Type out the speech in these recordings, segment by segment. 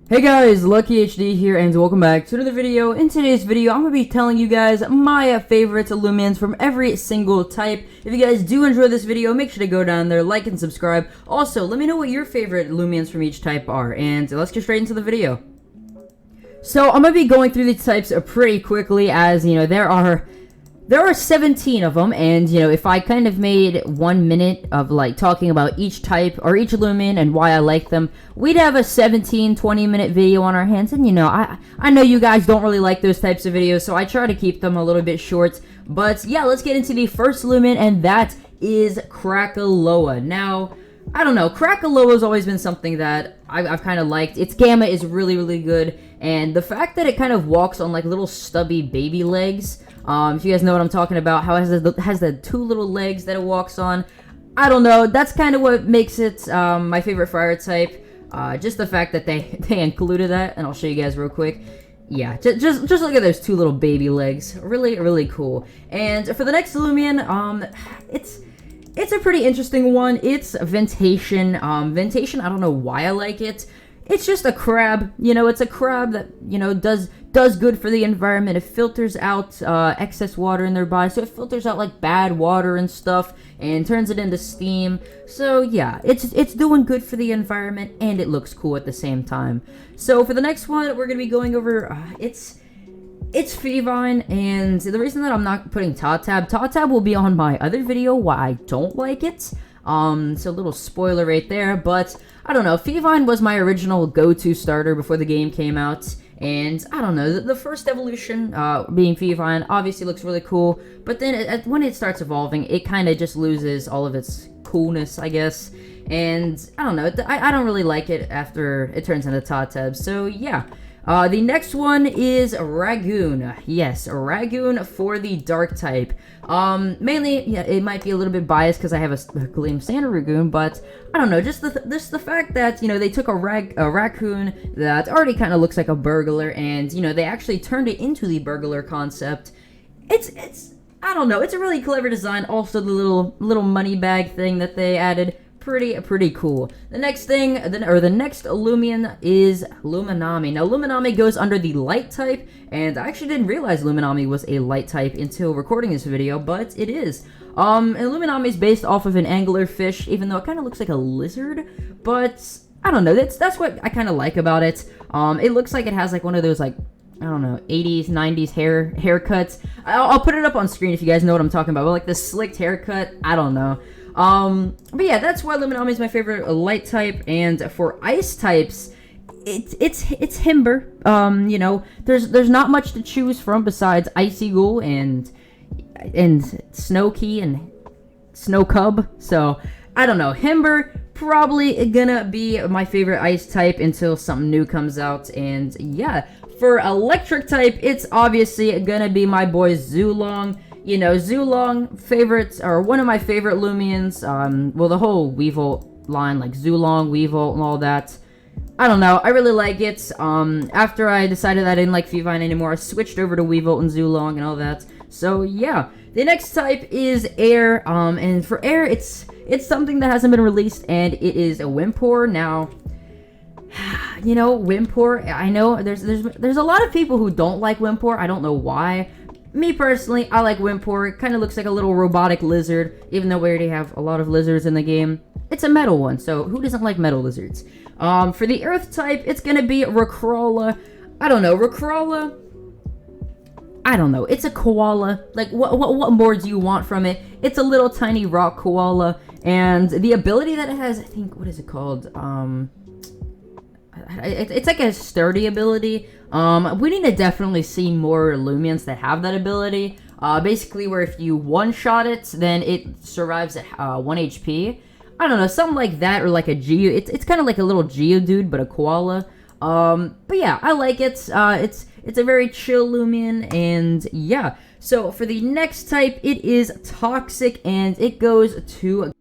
Hey guys, LuckyHD here, and welcome back to another video. In today's video, I'm going to be telling you guys my favorite Loomians from every single type. If you guys do enjoy this video, make sure to go down there, like and subscribe. Also, let me know what your favorite Loomians from each type are, and let's get straight into the video. So, I'm going to be going through these types pretty quickly, as, you know, there are 17 of them, and, you know, if I kind of made 1 minute of, like, talking about each type, or each Loomian, and why I like them, we'd have a 20-minute video on our hands, and, you know, I know you guys don't really like those types of videos, so I try to keep them a little bit short, but, yeah, let's get into the first Loomian, and that is Krakaloa. Now, I don't know, Krakaloa's always been something that I've kind of liked. Its gamma is really, really good, and the fact that it kind of walks on, like, little stubby baby legs, if you guys know what I'm talking about, how it has the two little legs that it walks on, I don't know, that's kind of what makes it my favorite fire type, just the fact that they included that, and I'll show you guys real quick. Yeah, just look at those two little baby legs, really, really cool. And for the next Loomian, it's a pretty interesting one. It's Ventation. Ventation, I don't know why I like it. It's just a crab, you know, it's a crab that, you know, does good for the environment. It filters out excess water in their body, so it filters out, like, bad water and stuff, and turns it into steam. So, yeah, it's doing good for the environment, and it looks cool at the same time. So, for the next one, we're going to be going over, it's Fevine, and the reason that I'm not putting Tab will be on my other video, why I don't like it. So a little spoiler right there, but I don't know, Fevine was my original go-to starter before the game came out, and I don't know, the first evolution, being Fevine, obviously looks really cool, but then when it starts evolving, it kind of just loses all of its coolness, I guess, and I don't know, I don't really like it after it turns into Tab, so yeah. The next one is Ragoon. Yes, Ragoon for the dark type. Mainly, yeah, it might be a little bit biased because I have a Gleam Santa Ragoon, but I don't know, just the fact that, you know, they took a raccoon that already kind of looks like a burglar, and, you know, they actually turned it into the burglar concept. It's I don't know, it's a really clever design. Also, the little money bag thing that they added. Pretty cool. The next thing, the next Loomian is Luminami. Now, Luminami goes under the light type, and I actually didn't realize Luminami was a light type until recording this video, but it is. And Luminami is based off of an anglerfish, even though it kind of looks like a lizard, but I don't know, that's what I kind of like about it. It looks like it has, like, one of those, like, I don't know, 80s, 90s haircuts. I'll put it up on screen if you guys know what I'm talking about, but, like, the slicked haircut, I don't know. But yeah, that's why Luminami is my favorite light type, and for ice types, it's Himber. You know, there's not much to choose from besides Icy Ghoul and Snowkey and Snow Cub, so I don't know, Himber probably gonna be my favorite ice type until something new comes out, and yeah, for electric type, it's obviously gonna be my boy Zulong. You know, Zulong, one of my favorite Loomians, well, the whole Weevil line, like Zulong, Weevil, and all that. I don't know, I really like it. After I decided I didn't like Fevine anymore, I switched over to Weevil and Zulong and all that. So, yeah. The next type is Air, and for Air, it's something that hasn't been released, and it is a Wimpor. Now, you know, Wimpor, I know there's a lot of people who don't like Wimpor. I don't know why. Me personally, I like Wimpor. It kind of looks like a little robotic lizard, even though we already have a lot of lizards in the game. It's a metal one, so who doesn't like metal lizards? For the earth type, it's gonna be Rakrawla. I don't know, Rakrawla, I don't know, it's a koala. Like, what more do you want from it? It's a little tiny rock koala, and the ability that it has, I think, what is it called? It's like a sturdy ability. We need to definitely see more Loomians that have that ability. Basically, where if you one-shot it, then it survives at 1 HP. I don't know, something like that, or like a Geo. It's kind of like a little Geodude, but a koala. But yeah, I like it. It's a very chill Loomian, and yeah. So for the next type, it is Toxic, and it goes to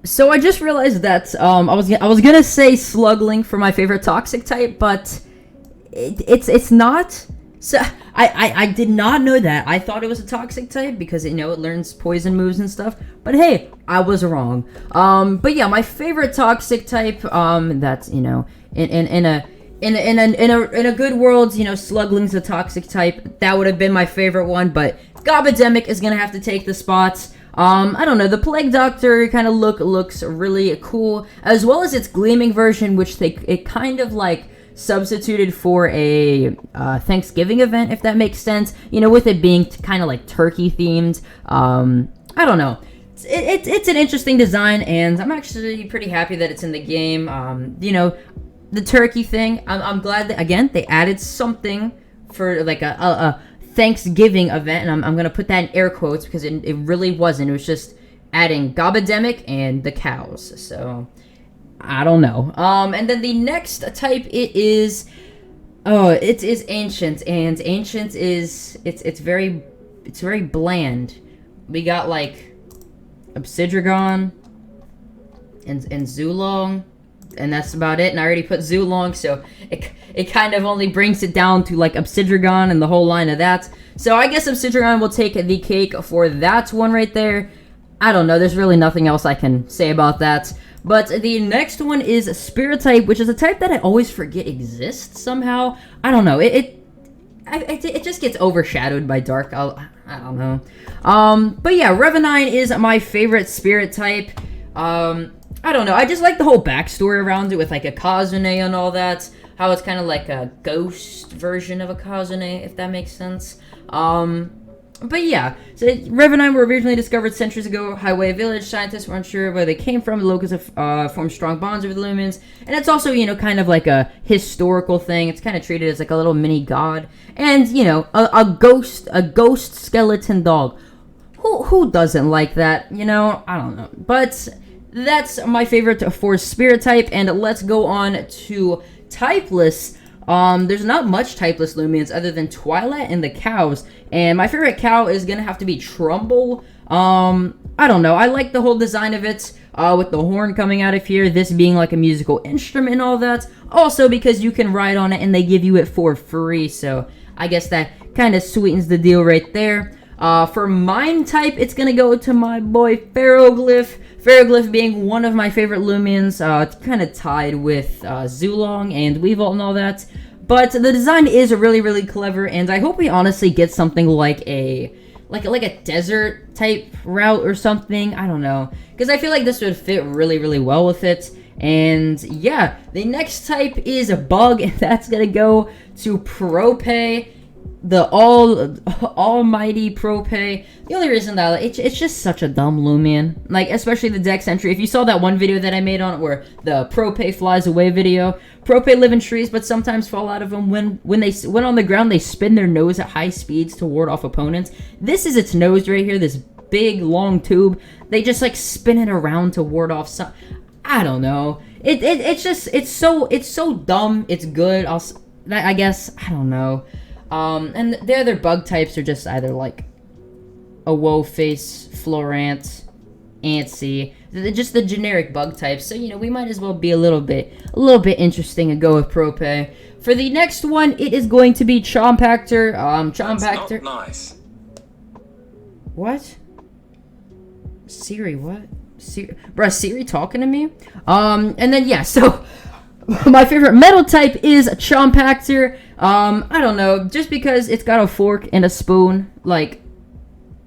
So I just realized that I was gonna say Slugling for my favorite Toxic type, but it's not. So, I did not know that. I thought it was a toxic type because, it learns poison moves and stuff. But hey, I was wrong. But yeah, my favorite toxic type, that's, in a good world, Slugling's a toxic type. That would have been my favorite one, but Gobademic is gonna have to take the spots. I don't know, the Plague Doctor kind of looks really cool, as well as its Gleaming version, which it kind of like substituted for a Thanksgiving event, if that makes sense, with it being kind of like turkey themed. I don't know. It's an interesting design, and I'm actually pretty happy that it's in the game. The turkey thing, I'm glad that, again, they added something for like a Thanksgiving event, and I'm gonna put that in air quotes because it really wasn't. It was just adding Gobademic and the cows. So I don't know. And then the next type it is Ancient, and Ancient is it's very bland. We got like Obsidragon and Zulong, and that's about it. And I already put Zulong, so it kind of only brings it down to like Obsidragon and the whole line of that. So I guess Obsidragon will take the cake for that one right there. I don't know. There's really nothing else I can say about that. But the next one is Spirit type, which is a type that I always forget exists somehow. I don't know. It just gets overshadowed by Dark. I don't know. But yeah, Revenine is my favorite Spirit type. I don't know. I just like the whole backstory around it with like a Kazune and all that. How it's kind of like a ghost version of a Kazune, if that makes sense. But yeah, so Revenine were originally discovered centuries ago. Highway Village scientists were unsure where they came from. The locals have formed strong bonds with the Loomians, and it's also kind of like a historical thing. It's kind of treated as like a little mini god, and a ghost skeleton dog. Who doesn't like that? I don't know, but that's my favorite for Spirit type, and let's go on to typeless. There's not much typeless Loomians other than Twilight and the cows, and my favorite cow is gonna have to be Trumbull. I don't know, I like the whole design of it, with the horn coming out of here, this being like a musical instrument and all that, also because you can ride on it and they give you it for free, so I guess that kind of sweetens the deal right there. For mine type, it's gonna go to my boy Ferroglyph. Ferroglyph being one of my favorite Loomians, kind of tied with Zulong and Weevil and all that. But the design is really, really clever, and I hope we honestly get something like a desert type route or something. I don't know, because I feel like this would fit really, really well with it. And yeah, the next type is a Bug, and that's gonna go to Prope. The almighty Prope. The only reason that it's just such a dumb Loomian, like especially the Dex entry. If you saw that one video that I made on it where the Prope flies away video, Prope live in trees but sometimes fall out of them. When on the ground, they spin their nose at high speeds to ward off opponents. This is its nose right here, this big long tube. They just like spin it around to ward off some. I don't know. It's so dumb. It's good. I guess I don't know. And the other bug types are just either like a Woe-Face, Florant, Antsy, just the generic bug types. So we might as well be a little bit interesting and go with Prope. For the next one, it is going to be Chompactor. Chompactor. That's not nice. What? Siri? What? Siri? Bruh, Siri talking to me? And then yeah, so. My favorite metal type is Chompactor. I don't know, just because it's got a fork and a spoon, like,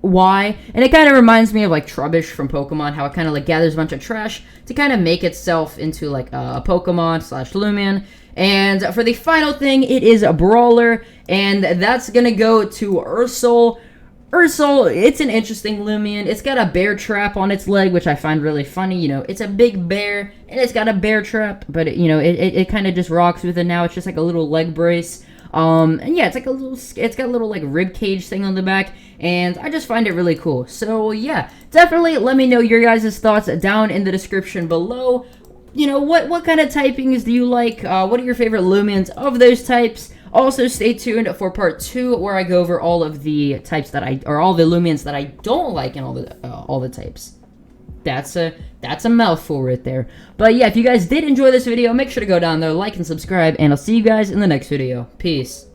why? And it kind of reminds me of, like, Trubbish from Pokemon, how it kind of, like, gathers a bunch of trash to kind of make itself into, like, a Pokemon / Loomian. And for the final thing, it is a Brawler, and that's gonna go to Ursol. Ursol, it's an interesting Loomian. It's got a bear trap on its leg, which I find really funny. It's a big bear, and it's got a bear trap, but, it kind of just rocks with it now. It's just like a little leg brace. And yeah, it's got a little, like, rib cage thing on the back, and I just find it really cool. So, yeah, definitely let me know your guys' thoughts down in the description below. What kind of typings do you like? What are your favorite Loomians of those types? Also, stay tuned for part 2, where I go over all of the types all the Loomians that I don't like, and all the types. That's a mouthful right there. But yeah, if you guys did enjoy this video, make sure to go down there, like and subscribe, and I'll see you guys in the next video. Peace.